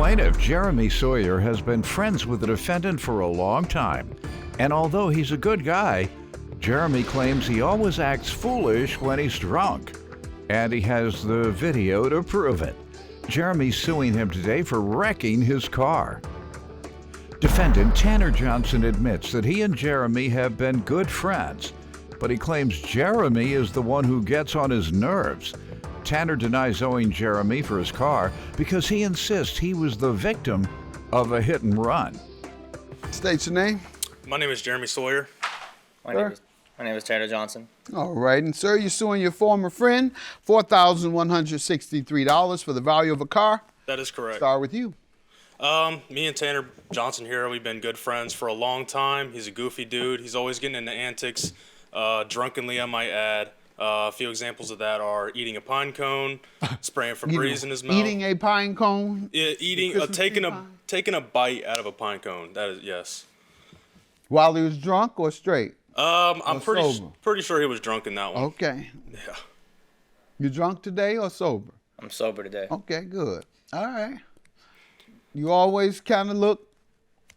Plaintiff Jeremy Sawyer has been friends with the defendant for a long time, and although he's a good guy, Jeremy claims he always acts foolish when he's drunk, and he has the video to prove it. Jeremy's suing him today for wrecking his car. Defendant Tanner Johnson admits that he and Jeremy have been good friends, but he claims Jeremy is the one who gets on his nerves. Tanner denies owing Jeremy for his car because he insists he was the victim of a hit and run. State your name. My name is Jeremy Sawyer. My name is Tanner Johnson. All right, and sir, you're suing your former friend $4,163 for the value of a car. That is correct. Start with you. Me and Tanner Johnson here, we've been good friends for a long time. He's a goofy dude. He's always getting into antics, drunkenly, I might add. A few examples of that are eating a pine cone, spraying Febreze in his mouth. Eating a pine cone? Yeah, taking a bite out of a pine cone. That is, yes. While he was drunk or straight? I'm pretty sure he was drunk in that one. Okay. Yeah. You drunk today or sober? I'm sober today. Okay, good. All right. You always kind of look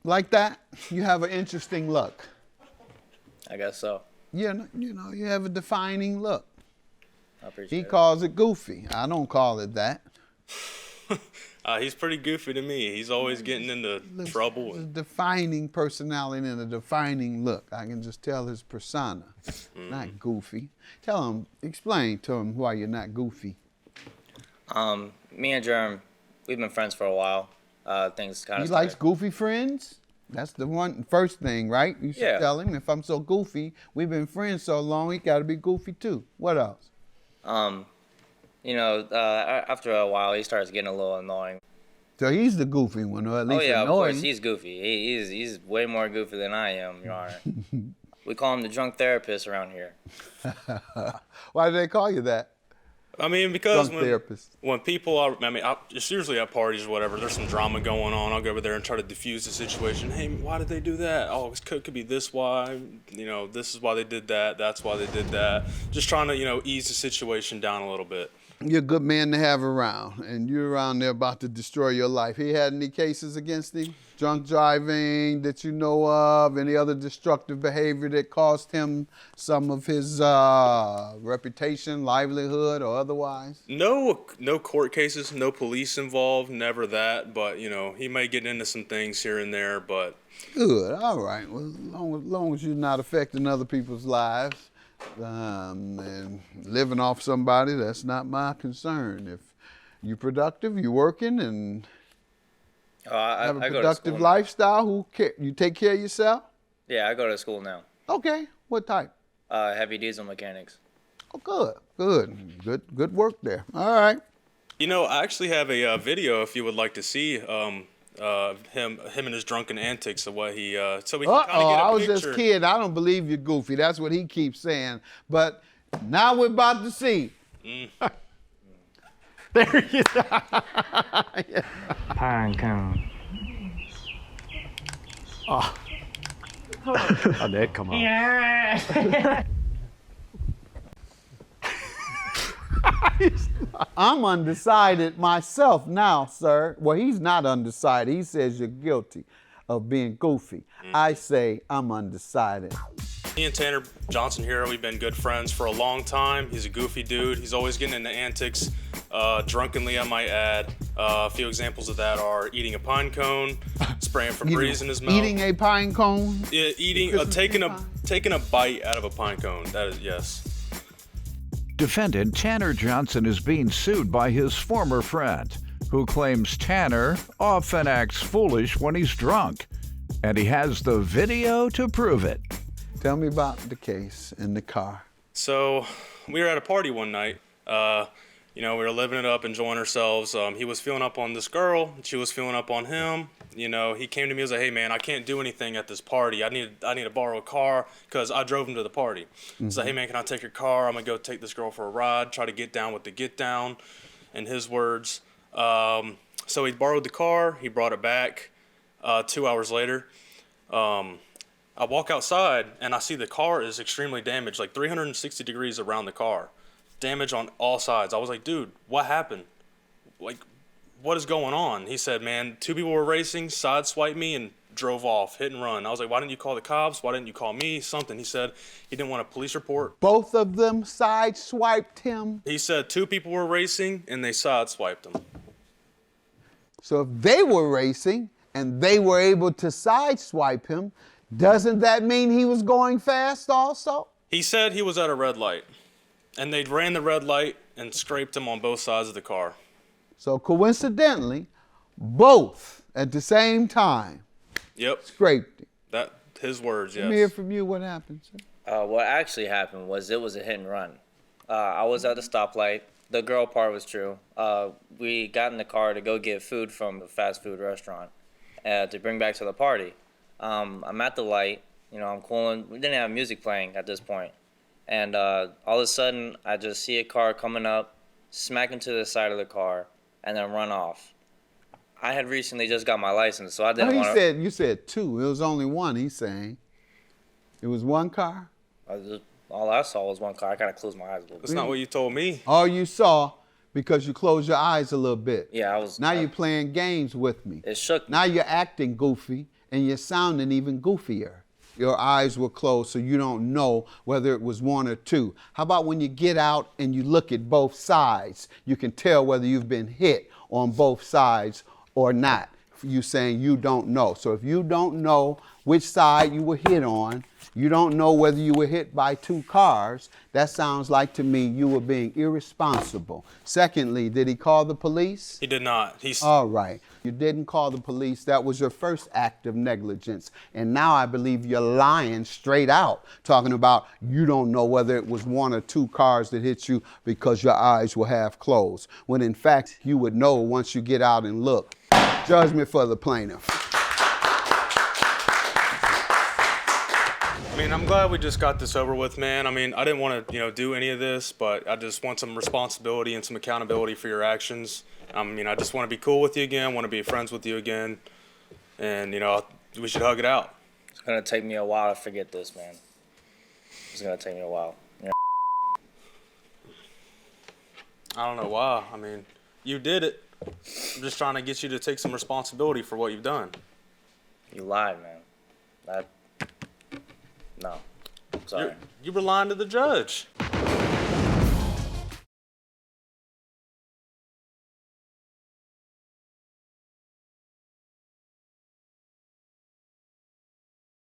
like that? You have an interesting look. I guess so. You know, you have a defining look. I appreciate He calls it goofy. I don't call it that. He's pretty goofy to me. He's always getting into trouble. A defining personality and a defining look. I can just tell his persona. Not goofy. Explain to him why you're not goofy. Me and Jerm, we've been friends for a while. Things kind of. He likes goofy friends? That's the first thing, right? You should tell him, if I'm so goofy, we've been friends so long, he got to be goofy too. What else? After a while, he starts getting a little annoying. So he's the goofy one, or at least annoying. Of course, he's goofy. He's way more goofy than I am, Your Honor. We call him the drunk therapist around here. Why do they call you that? I mean, because when people are, it's usually at parties or whatever, there's some drama going on. I'll go over there and try to diffuse the situation. Hey, why did they do that? Oh, it could be this why. This is why they did that. That's why they did that. Just trying to, ease the situation down a little bit. You're a good man to have around, and you're around there about to destroy your life. He had any cases against him? Drunk driving that you know of? Any other destructive behavior that cost him some of his reputation, livelihood, or otherwise? No court cases, no police involved, never that. But, he may get into some things here and there, but... Good, all right. Well, as long as you're not affecting other people's lives, and living off somebody, that's not my concern. If you're productive, you're working, and have a productive lifestyle, you take care of yourself? Yeah, I go to school now. Okay, what type? Heavy diesel mechanics. Oh, good work there. All right. I actually have a video if you would like to see him and his drunken antics of what he so we can kind of get a picture. I was just kidding. I don't believe you're goofy. That's what he keeps saying. But now we're about to see. There he is. Pine cone. Oh, that come on. Yeah. I'm undecided myself now, sir. Well, he's not undecided. He says you're guilty of being goofy. I say I'm undecided. Me and Tanner Johnson here, we've been good friends for a long time. He's a goofy dude. He's always getting into antics, drunkenly, I might add. A few examples of that are eating a pine cone, spraying Febreze in his mouth. Eating a pine cone? Yeah, taking a bite out of a pine cone. That is, yes. Defendant Tanner Johnson is being sued by his former friend, who claims Tanner often acts foolish when he's drunk, and he has the video to prove it. Tell me about the case in the car. So, we were at a party one night. We were living it up, enjoying ourselves. He was feeling up on this girl. She was feeling up on him. He came to me and was like, hey, man, I can't do anything at this party. I need to borrow a car because I drove him to the party. He's like, hey, man, can I take your car? I'm going to go take this girl for a ride, try to get down with the get down, in his words. So he borrowed the car. He brought it back 2 hours later. I walk outside, and I see the car is extremely damaged, like 360 degrees around the car. Damage on all sides. I was like, dude, what happened? Like, what is going on? He said, man, 2 people were racing, sideswiped me, and drove off, hit and run. I was like, why didn't you call the cops? Why didn't you call me? Something. He said he didn't want a police report. Both of them sideswiped him. He said 2 people were racing, and they sideswiped him. So if they were racing and they were able to sideswipe him, doesn't that mean he was going fast also? He said he was at a red light, and they ran the red light and scraped him on both sides of the car. So coincidentally, both at the same time Yep. scraped him. That his words, yes. Let me hear from you what happened, sir. What actually happened was it was a hit and run. I was at the stoplight. The girl part was true. We got in the car to go get food from the fast food restaurant to bring back to the party. I'm at the light. You know, I'm cooling. We didn't have music playing at this point. And all of a sudden, I just see a car coming up, smack into the side of the car, and then run off. I had recently just got my license, so I didn't want to... You said 2. It was only 1, he's saying. It was 1 car? All I saw was 1 car. I kind of closed my eyes a little bit. That's not what you told me. All you saw because you closed your eyes a little bit. Yeah, I was... Now you're playing games with me. It shook me. Now you're acting goofy, and you're sounding even goofier. Your eyes were closed, so you don't know whether it was 1 or 2. How about when you get out and you look at both sides? You can tell whether you've been hit on both sides or not. You saying you don't know. So if you don't know which side you were hit on, you don't know whether you were hit by 2 cars, that sounds like to me you were being irresponsible. Secondly, did he call the police? He did not. All right. You didn't call the police. That was your first act of negligence. And now I believe you're lying straight out, talking about you don't know whether it was 1 or 2 cars that hit you because your eyes were half closed, when in fact you would know once you get out and look. Judgment for the plaintiff. I mean, I'm glad we just got this over with, man. I mean, I didn't want to, do any of this, but I just want some responsibility and some accountability for your actions. I mean, I just want to be cool with you again, want to be friends with you again, and, we should hug it out. It's going to take me a while to forget this, man. It's going to take me a while. I don't know why. I mean, you did it. I'm just trying to get you to take some responsibility for what you've done. You lied, man. No. Sorry. You were lying to the judge.